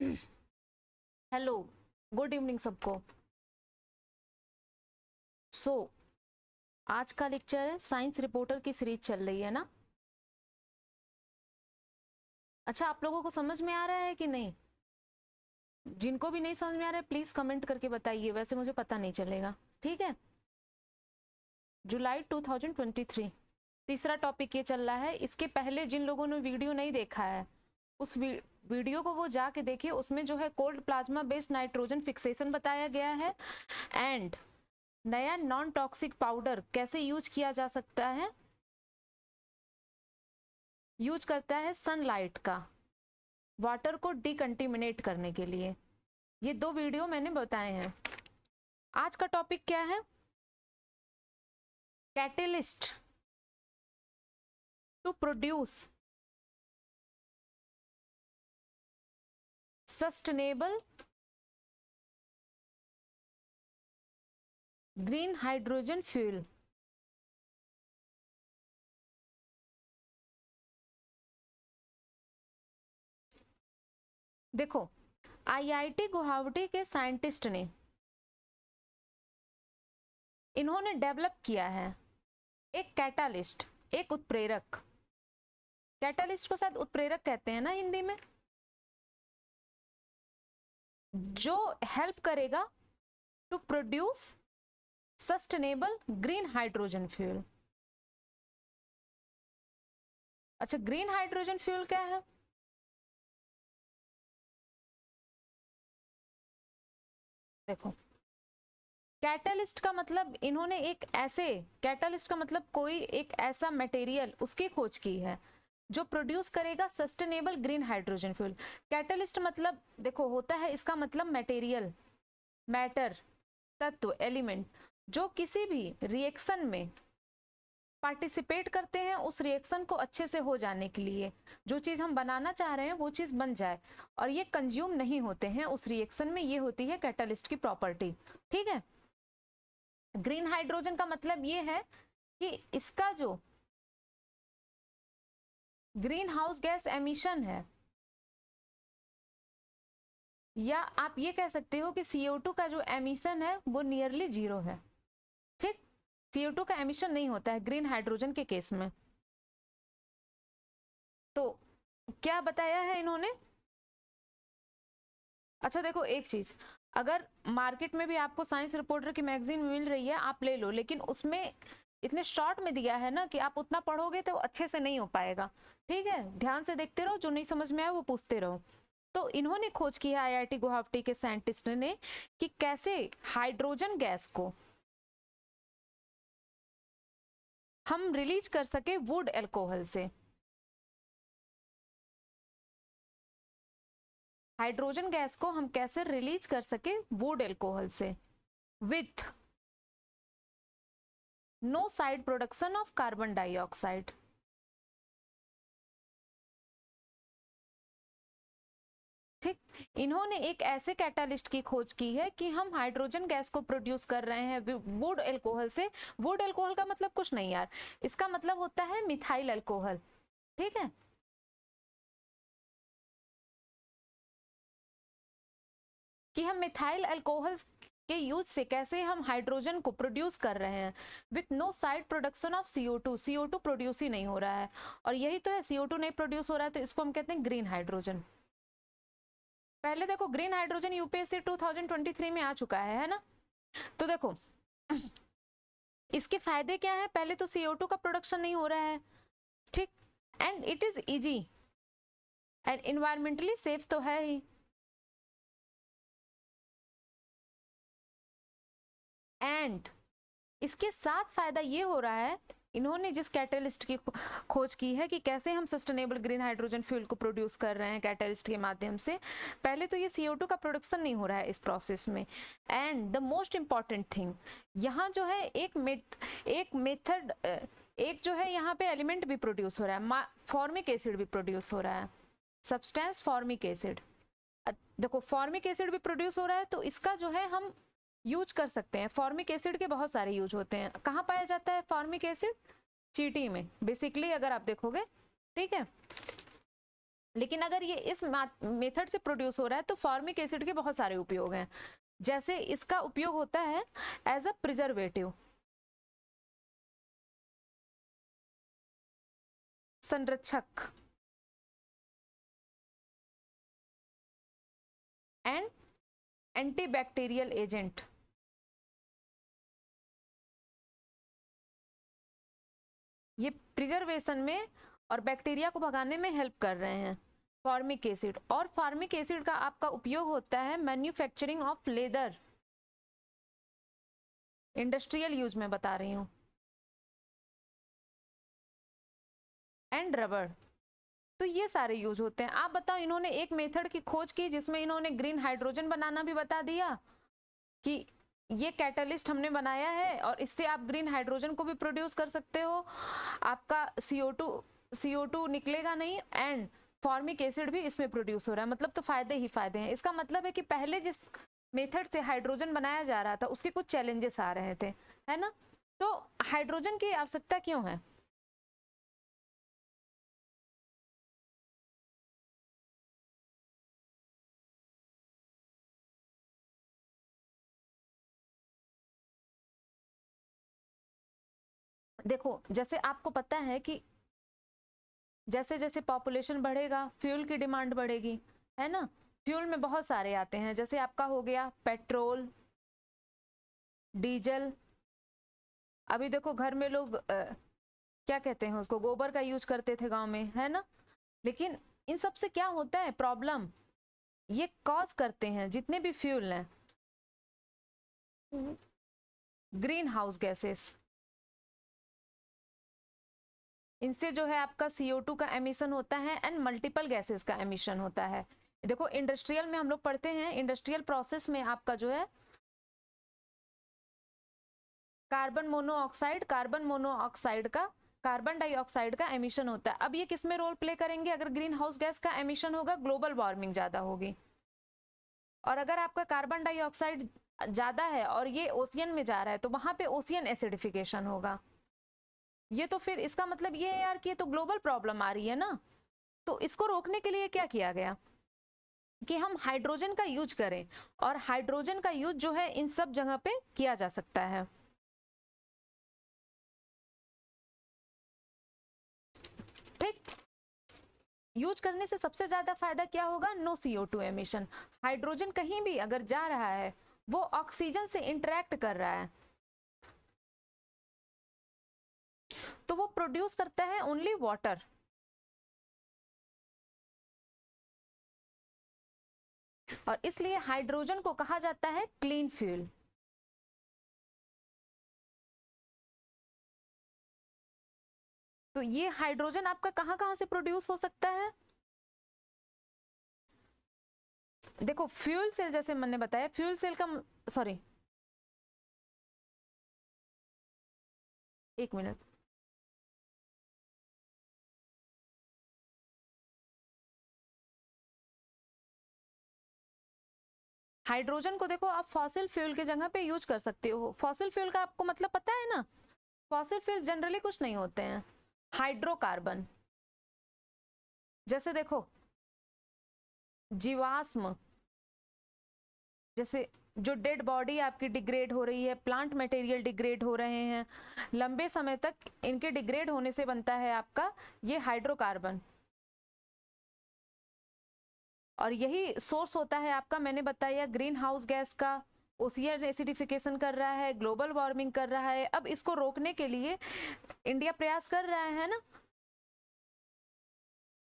Hello, good evening सबको। आज का लेक्चर है साइंस रिपोर्टर की सीरीज चल रही है ना। अच्छा, आप लोगों को समझ में आ रहा है कि नहीं? जिनको भी नहीं समझ में आ रहा है प्लीज कमेंट करके बताइए, वैसे मुझे पता नहीं चलेगा। ठीक है। जुलाई 2023 तीसरा टॉपिक ये चल रहा है। इसके पहले जिन लोगों ने वीडियो नहीं देखा है उस वीडियो को वो जाके देखिए। उसमें जो है cold plasma based nitrogen fixation बताया गया है एंड नया नॉन टॉक्सिक पाउडर कैसे यूज किया जा सकता है। यूज करता है सनलाइट का वाटर को डिकंटिमिनेट करने के लिए। ये दो वीडियो मैंने बताए हैं। आज का टॉपिक क्या है? Catalyst to produce sustainable green hydrogen fuel. देखो, आईआईटी गुवाहाटी के साइंटिस्ट ने इन्होंने डेवलप किया है एक कैटालिस्ट, एक उत्प्रेरक। कैटालिस्ट को शायद उत्प्रेरक कहते हैं ना हिंदी में, जो हेल्प करेगा to produce sustainable green hydrogen fuel. अच्छा, ग्रीन हाइड्रोजन फ्यूल क्या है? देखो, कैटलिस्ट का मतलब इन्होंने एक ऐसे कैटलिस्ट का मतलब कोई एक ऐसा मटेरियल उसकी खोज की है जो प्रोड्यूस करेगा sustainable green hydrogen fuel. Catalyst मतलब देखो होता है, इसका मतलब मटेरियल, मैटर, तत्व, एलिमेंट जो किसी भी रिएक्शन में पार्टिसिपेट करते हैं, उस रिएक्शन को अच्छे से हो जाने के लिए जो चीज हम बनाना चाह रहे हैं वो चीज बन जाए और ये कंज्यूम नहीं होते हैं उस रिएक्शन में। ये होती है कैटलिस्ट की प्रॉपर्टी। ठीक है। ग्रीन हाइड्रोजन का मतलब ये है कि इसका जो ग्रीन हाउस गैस एमिशन है, या आप ये कह सकते हो कि CO2 का जो एमिशन है वो नियरली जीरो है। ठीक, CO2 का एमिशन नहीं होता है ग्रीन हाइड्रोजन के केस में। तो क्या बताया है इन्होंने? अच्छा देखो, एक चीज, अगर मार्केट में भी आपको साइंस रिपोर्टर की मैगजीन मिल रही है आप ले लो, लेकिन उसमें इतने शॉर्ट में दिया है ना कि आप उतना पढ़ोगे तो अच्छे से नहीं हो पाएगा। ठीक है, ध्यान से देखते रहो, जो नहीं समझ में आए वो पूछते रहो। तो इन्होंने खोज की है आईआईटी गुवाहाटी के साइंटिस्ट ने कि कैसे हाइड्रोजन गैस को हम रिलीज कर सके वुड एल्कोहल से। हाइड्रोजन गैस को हम कैसे रिलीज कर सके वुड एल्कोहल से with no side production of carbon dioxide. ठीक, इन्होंने एक ऐसे कैटालिस्ट की खोज की है कि हम हाइड्रोजन गैस को प्रोड्यूस कर रहे हैं वुड एल्कोहल से। वुड एल्कोहल का मतलब कुछ नहीं यार, इसका मतलब होता है मिथाइल अल्कोहल। ठीक है, कि हम मिथाइल अल्कोहल के यूज से कैसे हम हाइड्रोजन को प्रोड्यूस कर रहे हैं with no side production of CO2। CO2 produce ही नहीं हो रहा है, और यही तो है, CO2 नहीं प्रोड्यूस हो रहा है तो इसको हम कहते हैं ग्रीन हाइड्रोजन। पहले देखो, ग्रीन हाइड्रोजन यूपीएससी 2023 में आ चुका है ना। तो देखो इसके फायदे क्या है? पहले तो CO2 का प्रोडक्शन नहीं हो रहा है। ठीक, and it is easy and environmentally safe तो है ही। एंड इसके साथ फायदा ये हो रहा है, इन्होंने जिस कैटलिस्ट की खोज की है कि कैसे हम सस्टेनेबल ग्रीन हाइड्रोजन फ्यूल को प्रोड्यूस कर रहे हैं कैटलिस्ट के माध्यम से, पहले तो ये CO2 का प्रोडक्शन नहीं हो रहा है इस प्रोसेस में। And the most important thing, यहाँ जो है एक मेथड, एक जो है यहाँ पे एलिमेंट भी प्रोड्यूस हो रहा है, फॉर्मिक एसिड भी प्रोड्यूस हो रहा है, सब्सटेंस फॉर्मिक एसिड। देखो, फॉर्मिक एसिड भी प्रोड्यूस हो रहा है तो इसका जो है हम यूज कर सकते हैं। फॉर्मिक एसिड के बहुत सारे यूज होते हैं। कहाँ पाया जाता है फॉर्मिक एसिड? चींटी में बेसिकली, अगर आप देखोगे। ठीक है, लेकिन अगर ये इस मेथड से प्रोड्यूस हो रहा है तो फॉर्मिक एसिड के बहुत सारे उपयोग हैं। जैसे इसका उपयोग होता है एज अ प्रिजर्वेटिव, संरक्षक, एंड एंटीबैक्टीरियल एजेंट। ये प्रिजर्वेशन में और बैक्टीरिया को भगाने में हेल्प कर रहे हैं फॉर्मिक एसिड। और फॉर्मिक एसिड का आपका उपयोग होता है manufacturing of leather, industrial use में बता रही हूं, एंड रबर। तो ये सारे यूज होते हैं। आप बताओ, इन्होंने एक मेथड की खोज की जिसमें इन्होंने ग्रीन हाइड्रोजन बनाना भी बता दिया कि ये कैटलिस्ट हमने बनाया है और इससे आप ग्रीन हाइड्रोजन को भी प्रोड्यूस कर सकते हो, आपका CO2 निकलेगा नहीं, एंड फॉर्मिक एसिड भी इसमें प्रोड्यूस हो रहा है। मतलब तो फायदे ही फायदे हैं। इसका मतलब है कि पहले जिस मेथड से हाइड्रोजन बनाया जा रहा था उसके कुछ चैलेंजेस आ रहे थे, है ना। तो हाइड्रोजन की आवश्यकता क्यों है? देखो, जैसे आपको पता है कि जैसे जैसे पॉपुलेशन बढ़ेगा फ्यूल की डिमांड बढ़ेगी, है ना। फ्यूल में बहुत सारे आते हैं, जैसे आपका हो गया पेट्रोल, डीजल। अभी देखो घर में लोग क्या कहते हैं उसको, गोबर का यूज करते थे गांव में, है ना। लेकिन इन सब से क्या होता है प्रॉब्लम, ये कॉज करते हैं जितने भी फ्यूल हैं ग्रीन हाउस गैसेस। इनसे जो है आपका CO2 का एमिशन होता है एंड मल्टीपल गैसेस का एमिशन होता है। देखो इंडस्ट्रियल में हम लोग पढ़ते हैं, इंडस्ट्रियल प्रोसेस में आपका जो है कार्बन मोनोऑक्साइड का, कार्बन डाइऑक्साइड का एमिशन होता है। अब ये किस में रोल प्ले करेंगे? अगर ग्रीन हाउस गैस का एमिशन होगा ग्लोबल वार्मिंग ज्यादा होगी, और अगर आपका कार्बन डाइऑक्साइड ज्यादा है और ये ओशियन में जा रहा है तो वहां पे ओशियन एसिडिफिकेशन होगा। ये तो फिर इसका मतलब ये है यार कि ये तो ग्लोबल प्रॉब्लम आ रही है ना। तो इसको रोकने के लिए क्या किया गया कि हम हाइड्रोजन का यूज करें, और हाइड्रोजन का यूज जो है इन सब जगह पे किया जा सकता है। ठीक, यूज करने से सबसे ज्यादा फायदा क्या होगा? No CO2 emission. हाइड्रोजन कहीं भी अगर जा रहा है वो ऑक्सीजन से इंटरेक्ट कर रहा है तो वो प्रोड्यूस करता है ओनली वाटर। और इसलिए हाइड्रोजन को कहा जाता है क्लीन फ्यूल। तो ये हाइड्रोजन आपका कहां कहां से प्रोड्यूस हो सकता है? देखो फ्यूल सेल, जैसे मैंने बताया फ्यूल सेल का, सॉरी एक मिनट, हाइड्रोजन को देखो आप फॉसिल फ्यूल की जगह पे यूज कर सकते हो। फॉसिल फ्यूल का आपको मतलब पता है ना? फॉसिल फ्यूल जनरली कुछ नहीं होते हैं, हाइड्रोकार्बन। जैसे देखो जीवाश्म, जैसे जो डेड बॉडी आपकी डिग्रेड हो रही है, प्लांट मटेरियल डिग्रेड हो रहे हैं, लंबे समय तक इनके डिग्रेड होने से बनता है आपका ये हाइड्रोकार्बन। और यही सोर्स होता है आपका, मैंने बताया ग्रीन हाउस गैस का। ओशियन एसिडिफिकेशन कर रहा है, ग्लोबल वार्मिंग कर रहा है। अब इसको रोकने के लिए इंडिया प्रयास कर रहा है ना।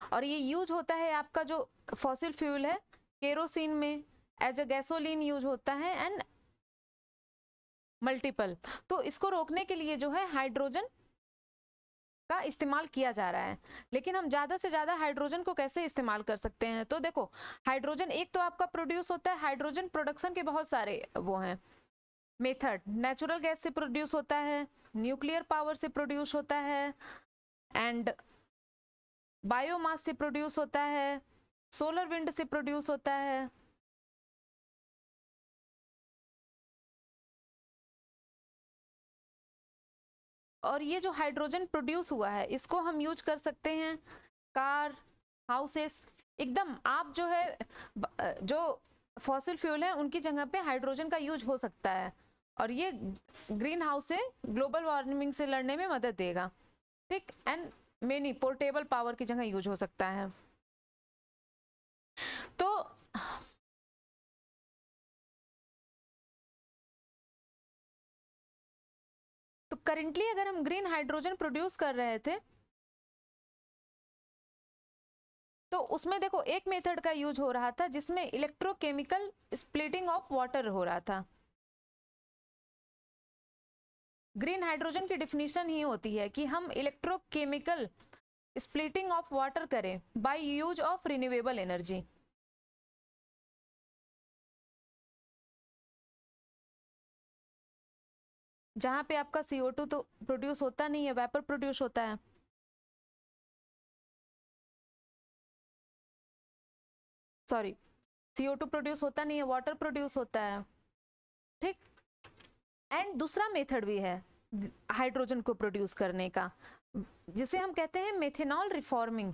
और ये यूज होता है आपका जो फॉसिल फ्यूल है केरोसिन में एज अ गैसोलीन यूज होता है, एंड मल्टीपल। तो इसको रोकने के लिए जो है हाइड्रोजन का इस्तेमाल किया जा रहा है। लेकिन हम ज्यादा से ज्यादा हाइड्रोजन को कैसे इस्तेमाल कर सकते हैं? तो देखो हाइड्रोजन एक तो आपका प्रोड्यूस होता है, हाइड्रोजन प्रोडक्शन के बहुत सारे वो हैं मेथड। नेचुरल गैस से प्रोड्यूस होता है, न्यूक्लियर पावर से प्रोड्यूस होता है, एंड बायोमास से प्रोड्यूस होता है, सोलर विंड से प्रोड्यूस होता है। और ये जो हाइड्रोजन प्रोड्यूस हुआ है इसको हम यूज कर सकते हैं कार, हाउसेस, एकदम आप जो है जो फॉसिल फ्यूल है उनकी जगह पे हाइड्रोजन का यूज हो सकता है, और ये ग्रीन हाउस से ग्लोबल वार्मिंग से लड़ने में मदद देगा, ठीक। एंड मेनी पोर्टेबल पावर की जगह यूज हो सकता है। तो करेंटली अगर हम ग्रीन हाइड्रोजन प्रोड्यूस कर रहे थे तो उसमें देखो एक मेथड का यूज हो रहा था जिसमें इलेक्ट्रोकेमिकल स्प्लिटिंग ऑफ वाटर हो रहा था। ग्रीन हाइड्रोजन की डिफिनीशन ही होती है कि हम इलेक्ट्रोकेमिकल स्प्लिटिंग ऑफ वाटर करें by use of renewable energy. जहां पे आपका CO2 तो प्रोड्यूस होता नहीं है, वेपर प्रोड्यूस होता है। सॉरी, CO2 प्रोड्यूस होता नहीं है, वाटर प्रोड्यूस होता है, ठीक। एंड दूसरा मेथड भी है हाइड्रोजन को प्रोड्यूस करने का, जिसे हम कहते हैं मेथेनॉल रिफॉर्मिंग।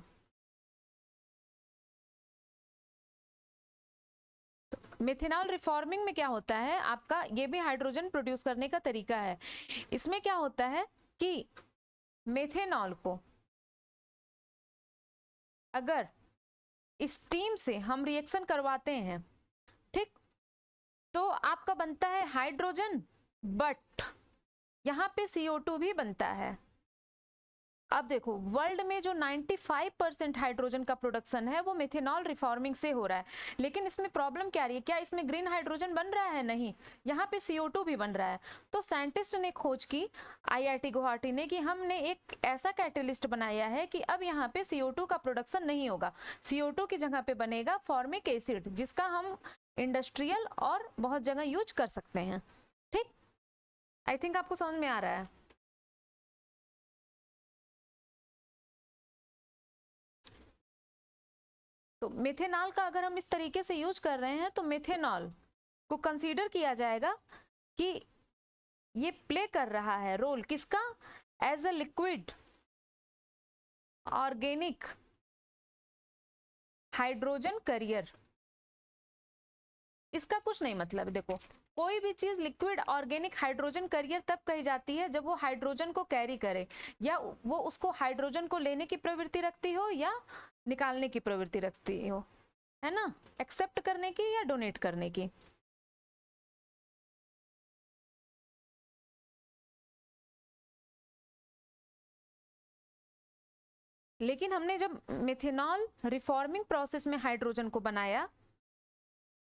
मेथेनॉल रिफॉर्मिंग में क्या होता है आपका, ये भी हाइड्रोजन प्रोड्यूस करने का तरीका है। इसमें क्या होता है कि मेथेनॉल को अगर स्टीम से हम रिएक्शन करवाते हैं, ठीक, तो आपका बनता है हाइड्रोजन, बट यहां पे CO2 भी बनता है। अब देखो वर्ल्ड में जो 95% हाइड्रोजन का प्रोडक्शन है वो मेथेनॉल रिफॉर्मिंग से हो रहा है, लेकिन इसमें प्रॉब्लम क्या आ रही है, क्या इसमें ग्रीन हाइड्रोजन बन रहा है? नहीं, यहाँ पे CO2 भी बन रहा है। तो साइंटिस्ट ने खोज की, IIT गुवाहाटी ने, कि हमने एक ऐसा कैटेलिस्ट बनाया है कि अब यहाँ पे CO2 का प्रोडक्शन नहीं होगा, CO2 की जगह पे बनेगा फॉर्मिक एसिड, जिसका हम इंडस्ट्रियल और बहुत जगह यूज कर सकते हैं, ठीक। आई थिंक आपको समझ में आ रहा है। तो मेथेनॉल का अगर हम इस तरीके से यूज कर रहे हैं तो मेथेनॉल को कंसीडर किया जाएगा कि ये प्ले कर रहा है रोल किसका, as a liquid organic hydrogen carrier. इसका कुछ नहीं मतलब, देखो कोई भी चीज लिक्विड ऑर्गेनिक हाइड्रोजन करियर तब कही जाती है जब वो हाइड्रोजन को कैरी करे, या वो उसको हाइड्रोजन को लेने की प्रवृत्ति रखती हो या निकालने की प्रवृत्ति रखती हो, है ना, एक्सेप्ट करने की या डोनेट करने की। लेकिन हमने जब मेथेनॉल रिफॉर्मिंग प्रोसेस में हाइड्रोजन को बनाया,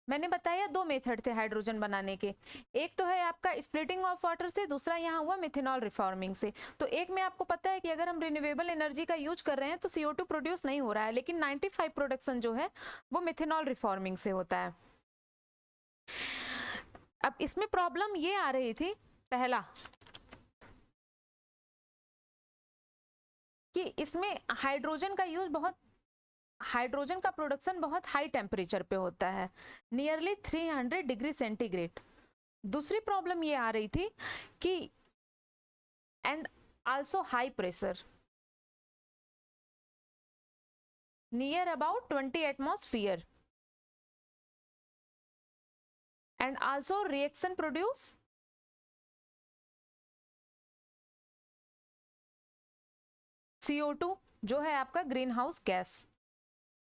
मैंने बताया दो मेथड थे हाइड्रोजन बनाने के, एक तो है आपका स्प्लिटिंग ऑफ वाटर से, दूसरा यहाँ हुआ मेथेनॉल रिफॉर्मिंग से। तो एक में आपको पता है कि अगर हम रिन्यूएबल एनर्जी का यूज कर रहे हैं तो CO2 प्रोड्यूस नहीं हो रहा है, लेकिन 95 प्रोडक्शन जो है वो मेथेनॉल रिफॉर्मिंग से होता है। अब इसमें प्रॉब्लम ये आ रही थी, पहला कि इसमें हाइड्रोजन का यूज हाइड्रोजन का प्रोडक्शन बहुत हाई टेम्परेचर पे होता है, नियरली 300 डिग्री सेंटीग्रेड। दूसरी प्रॉब्लम ये आ रही थी कि and also high pressure, near about 20 atmosphere, and also reaction produce CO2 जो है आपका ग्रीन हाउस गैस।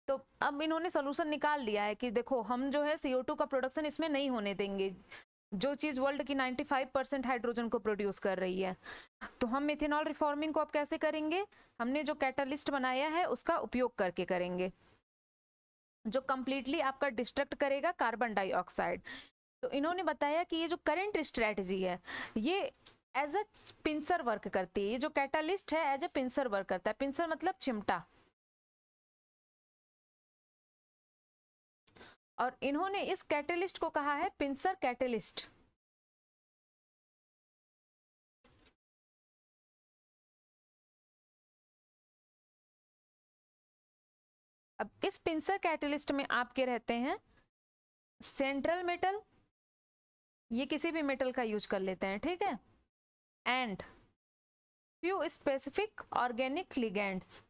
तो अब इन्होंने सोल्यूशन निकाल लिया है कि देखो हम जो है CO2 का प्रोडक्शन इसमें नहीं होने देंगे, जो चीज वर्ल्ड की 95% हाइड्रोजन को प्रोड्यूस कर रही है। तो हम मेथेनॉल रिफॉर्मिंग को अब कैसे करेंगे, हमने जो कैटालिस्ट बनाया है उसका उपयोग करके करेंगे, जो कंप्लीटली आपका डिस्ट्रक्ट करेगा कार्बन डाइऑक्साइड। तो इन्होंने बताया कि ये जो करंट स्ट्रेटजी है ये एज अ पिंसर वर्क करती है, ये जो कैटालिस्ट है एज अ पिंसर वर्क करता है। पिंसर मतलब चिमटा। और इन्होंने इस कैटेलिस्ट को कहा है पिंसर कैटेलिस्ट। अब इस पिंसर कैटेलिस्ट में आपके रहते हैं सेंट्रल मेटल, ये किसी भी मेटल का यूज कर लेते हैं, ठीक है, and few specific organic ligands.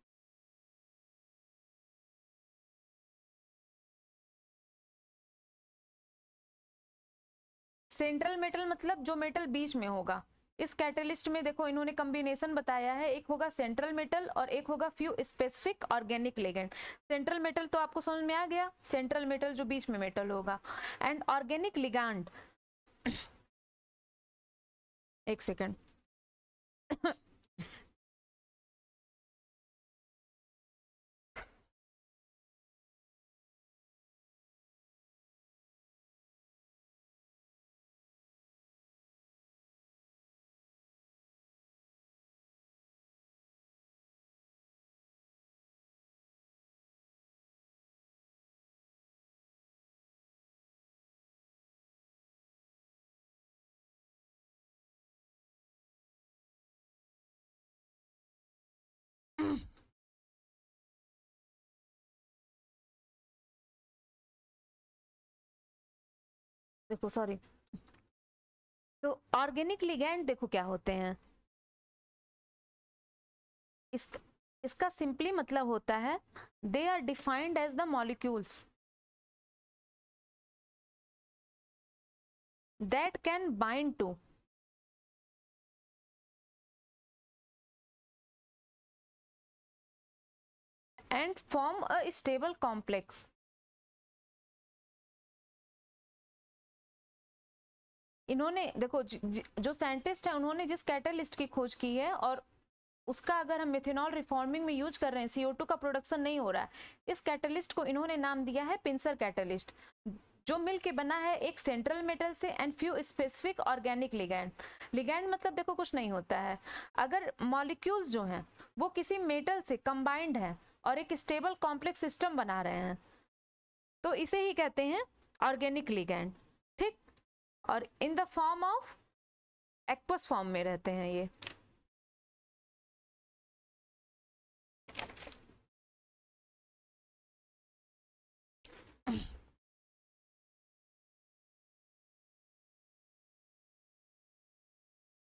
Central metal मतलब जो मेटल बीच में होगा। इस कैटलिस्ट में देखो इन्होंने कॉम्बिनेशन बताया है, एक होगा सेंट्रल मेटल और एक होगा few specific organic ligand. Central metal तो आपको समझ में आ गया, सेंट्रल मेटल जो बीच में मेटल होगा। एंड ऑर्गेनिक लिगेंड, एक सेकेंड देखो सॉरी, तो ऑर्गेनिक लिगैंड देखो क्या होते हैं। इसका सिंपली मतलब होता है they are defined as the molecules that can bind to and form a stable complex. इन्होंने देखो जो साइंटिस्ट है उन्होंने जिस कैटलिस्ट की खोज की है और उसका अगर हम मेथनॉल रिफॉर्मिंग में यूज कर रहे हैं, CO2 का प्रोडक्शन नहीं हो रहा है, इस कैटलिस्ट को इन्होंने नाम दिया है पिंसर कैटलिस्ट, जो मिल के बना है एक सेंट्रल मेटल से and few specific organic ligand. Ligand मतलब देखो कुछ नहीं होता है, अगर मॉलिक्यूल्स जो हैं वो किसी मेटल से कंबाइंड है और एक स्टेबल कॉम्प्लेक्स सिस्टम बना रहे हैं तो इसे ही कहते हैं ऑर्गेनिक लिगैंड। ठीक, और in the form of aqueous form में रहते हैं ये।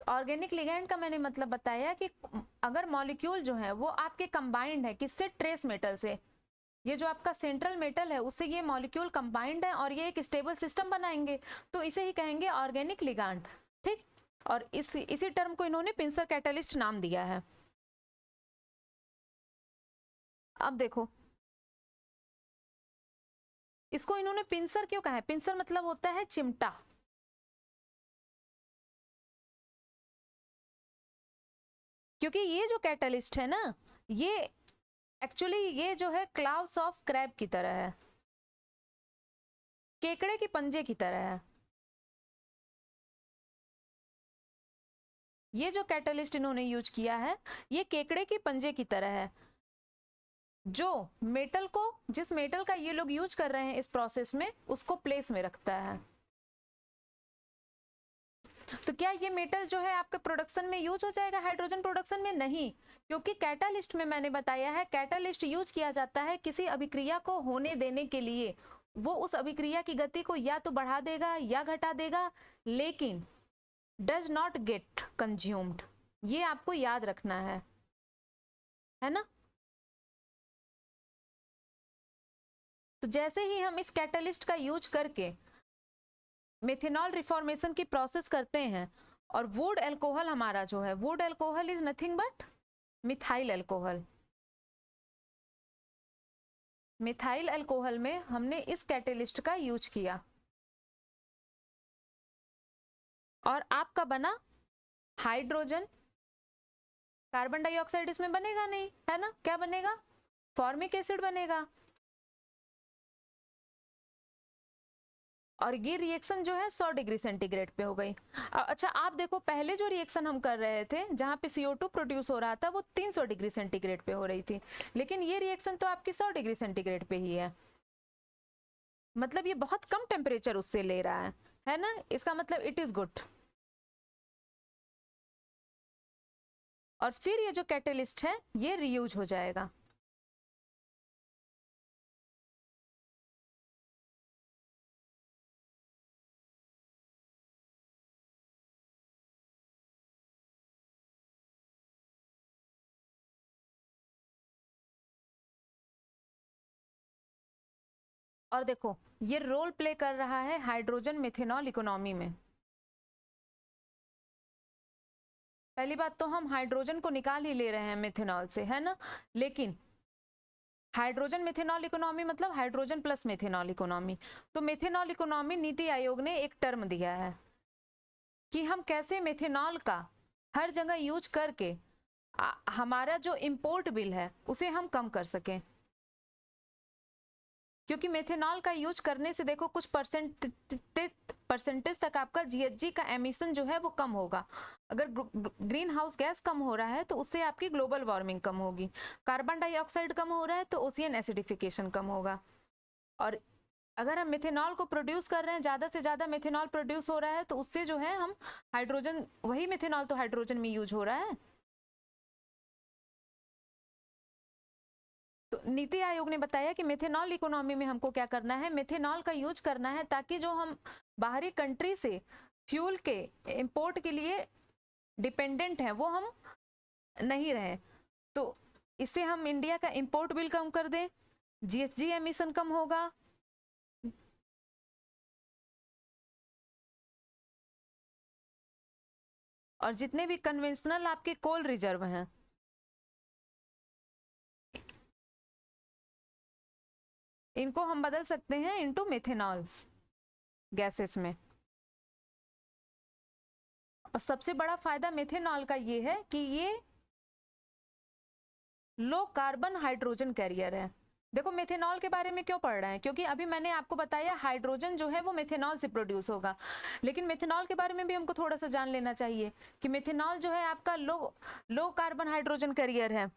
ऑर्गेनिक लिगैंड का मैंने मतलब बताया कि अगर मॉलिक्यूल जो है वो आपके कंबाइंड है किससे, ट्रेस मेटल से, ये जो आपका सेंट्रल मेटल है उससे ये मॉलिक्यूल कंबाइंड है और ये एक स्टेबल सिस्टम बनाएंगे तो इसे ही कहेंगे ऑर्गेनिक लिगैंड। ठीक, और इसी टर्म को इन्होंने पिंसर कैटलिस्ट नाम दिया है। अब देखो इसको इन्होंने पिंसर क्यों कहा है, पिंसर मतलब होता है चिमटा। क्योंकि ये जो कैटलिस्ट है ना, ये एक्चुअली ये जो है क्लाउस ऑफ क्रैब की तरह है, केकड़े के पंजे की तरह है। ये जो कैटलिस्ट इन्होंने यूज किया है ये केकड़े के पंजे की तरह है, जो मेटल को, जिस मेटल का ये लोग यूज कर रहे हैं इस प्रोसेस में, उसको प्लेस में रखता है। तो क्या ये मेटल जो है आपके प्रोडक्शन में यूज हो जाएगा हाइड्रोजन प्रोडक्शन में? नहीं, क्योंकि कैटालिस्ट में मैंने बताया है कैटालिस्ट यूज किया जाता है किसी अभिक्रिया को होने देने के लिए। वो उस अभिक्रिया की गति को या तो बढ़ा देगा या घटा देगा, लेकिन डज नॉट गेट कंज्यूम्ड। ये आपको याद रखना है ना। तो जैसे ही हम इस कैटलिस्ट का यूज करके मेथनॉल रिफॉर्मेशन की प्रोसेस करते हैं और वुड एल्कोहल हमारा जो है, would alcohol is nothing but methyl alcohol. Methyl alcohol में हमने इस कैटलिस्ट का यूज किया और आपका बना हाइड्रोजन। कार्बन डाइऑक्साइड इसमें बनेगा नहीं, है ना, क्या बनेगा, फॉर्मिक एसिड बनेगा। और ये रिएक्शन जो है 100 डिग्री सेंटीग्रेड पे हो गई। अच्छा आप देखो पहले जो रिएक्शन हम कर रहे थे जहां पे CO2 प्रोड्यूस हो रहा था वो 300 डिग्री सेंटीग्रेड पे हो रही थी, लेकिन ये रिएक्शन तो आपकी 100 डिग्री सेंटीग्रेड पे ही है। मतलब ये बहुत कम टेम्परेचर उससे ले रहा है ना, इसका मतलब इट इज गुड। और फिर ये जो कैटलिस्ट है ये रीयूज हो जाएगा। और देखो ये रोल प्ले कर रहा है हाइड्रोजन मेथनॉल इकोनॉमी में। पहली बात तो हम हाइड्रोजन को निकाल ही ले रहे हैं मेथेनॉल से, है ना, लेकिन हाइड्रोजन मेथेनॉल इकोनॉमी मतलब हाइड्रोजन प्लस मेथेनॉल इकोनॉमी। तो मेथेनॉल इकोनॉमी नीति आयोग ने एक टर्म दिया है कि हम कैसे मेथेनॉल का हर जगह यूज करके हमारा जो इंपोर्ट बिल है उसे हम कम कर सकें। क्योंकि मेथेनॉल का यूज करने से देखो कुछ परसेंटेज तक आपका जीएचजी का एमिशन जो है वो कम होगा। अगर ग्रीन हाउस गैस कम हो रहा है तो उससे आपकी ग्लोबल वार्मिंग कम होगी, कार्बन डाइऑक्साइड कम हो रहा है तो ओशियन एसिडिफिकेशन कम होगा। और अगर हम मेथेनॉल को प्रोड्यूस कर रहे हैं, ज्यादा से ज्यादा मेथेनॉल प्रोड्यूस हो रहा है तो उससे जो है हम हाइड्रोजन, वही मेथेनॉल तो हाइड्रोजन में यूज हो रहा है। तो नीति आयोग ने बताया कि मेथेनॉल इकोनॉमी में हमको क्या करना है, मेथेनॉल का यूज करना है ताकि जो हम बाहरी कंट्री से फ्यूल के इंपोर्ट के लिए डिपेंडेंट हैं वो हम नहीं रहे। तो इससे हम इंडिया का इंपोर्ट बिल कम कर दें, जीएचजी एमिशन कम होगा, और जितने भी कन्वेंशनल आपके कोल रिजर्व हैं इनको हम बदल सकते हैं इनटू मेथेनॉल्स गैसेस में। और सबसे बड़ा फायदा मेथेनॉल का ये है कि ये लो कार्बन हाइड्रोजन कैरियर है। देखो मेथेनॉल के बारे में क्यों पढ़ रहे हैं, क्योंकि अभी मैंने आपको बताया हाइड्रोजन जो है वो मेथेनॉल से प्रोड्यूस होगा, लेकिन मेथेनॉल के बारे में भी हमको थोड़ा सा जान लेना चाहिए कि मेथेनॉल जो है आपका लो कार्बन हाइड्रोजन कैरियर है,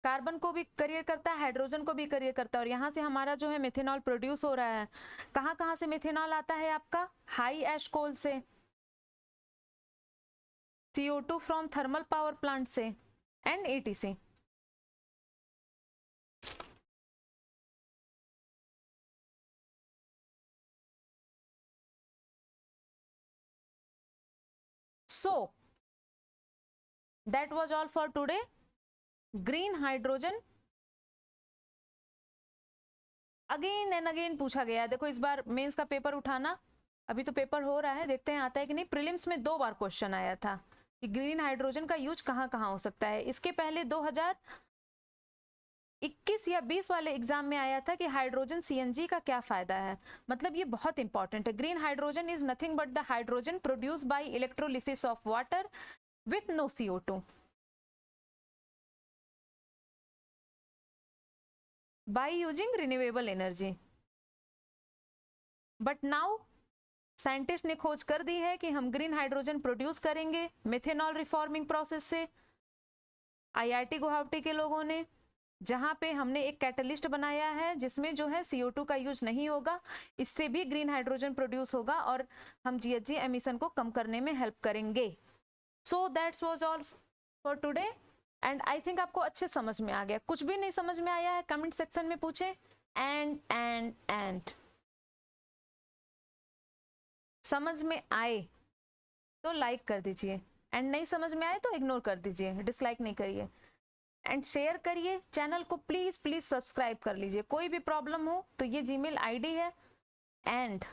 कार्बन को भी करियर करता है, हाइड्रोजन को भी करियर करता है। और यहाँ से हमारा जो है मेथेनॉल प्रोड्यूस हो रहा है। कहाँ कहाँ से मेथेनॉल आता है आपका, हाई एश कोल से, CO2 from thermal power plant से, and ETC। So that was all for today. Green hydrogen again and again पूछा गया है। देखो इस बार मेंस का पेपर उठाना, अभी तो पेपर हो रहा है, देखते हैं आता है कि नहीं। प्रीलिम्स में 2 बार क्वेश्चन आया था कि ग्रीन हाइड्रोजन का यूज कहाँ कहाँ हो सकता है। इसके पहले 2021 या 20 वाले एग्जाम में आया था कि हाइड्रोजन CNG का क्या फायदा है। मतलब ये बहुत इंपॉर्टेंट है। Green hydrogen is nothing but the hydrogen produce by electrolysis of water with no CO2 by using renewable energy। But now scientist ने खोज कर दी है कि हम ग्रीन हाइड्रोजन प्रोड्यूस करेंगे मेथेनॉल रिफॉर्मिंग प्रोसेस से। IIT गुवाहाटी के लोगों ने, जहां पे हमने एक कैटलिस्ट बनाया है जिसमें जो है CO2 का यूज नहीं होगा, इससे भी ग्रीन हाइड्रोजन प्रोड्यूस होगा और हम GHG एमिशन को कम करने में हेल्प करेंगे। So that's was all for today and I think आपको अच्छे समझ में आ गया। कुछ भी नहीं समझ में आया है कमेंट सेक्शन में पूछे। एंड समझ में आए तो लाइक कर दीजिए, एंड नहीं समझ में आए तो इग्नोर कर दीजिए, डिसलाइक नहीं करिए, एंड शेयर करिए। चैनल को प्लीज प्लीज सब्सक्राइब कर लीजिए। कोई भी प्रॉब्लम हो तो ये जीमेल आईडी है। एंड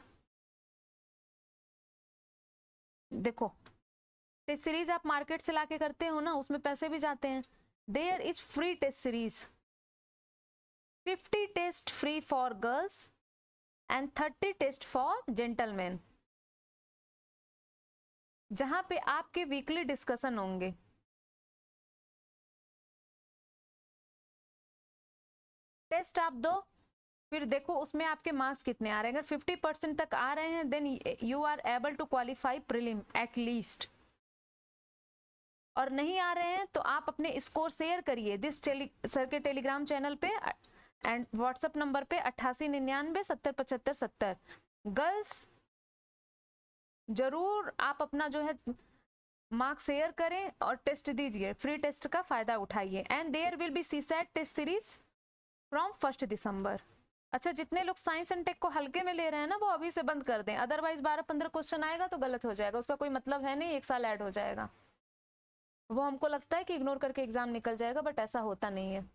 देखो टेस्ट सीरीज आप मार्केट से लाके करते हो ना, उसमें पैसे भी जाते हैं। There is free test series, 50 test free for girls and 30 test for gentleman, जहां पे आपके वीकली डिस्कशन होंगे। टेस्ट आप दो, फिर देखो उसमें आपके मार्क्स कितने आ रहे हैं। अगर 50% तक आ रहे हैं then you are able to qualify prelim at least, और नहीं आ रहे हैं तो आप अपने स्कोर शेयर करिए दिस सर के टेलीग्राम चैनल पे एंड व्हाट्सएप नंबर पे 8899707570। गर्ल्स जरूर आप अपना जो है मार्क्स शेयर करें और टेस्ट दीजिए, फ्री टेस्ट का फायदा उठाइए। And there will be CSAT test series from 1 December. अच्छा, जितने लोग साइंस एंड टेक को हल्के में ले रहे हैं ना वो अभी से बंद कर दें, अदरवाइज 12-15 क्वेश्चन आएगा तो गलत हो जाएगा, उसका कोई मतलब है नहीं, 1 साल ऐड हो जाएगा। वो हमको लगता है कि इग्नोर करके एग्जाम निकल जाएगा, बट ऐसा होता नहीं है।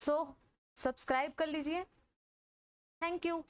सो सब्सक्राइब कर लीजिए। Thank you.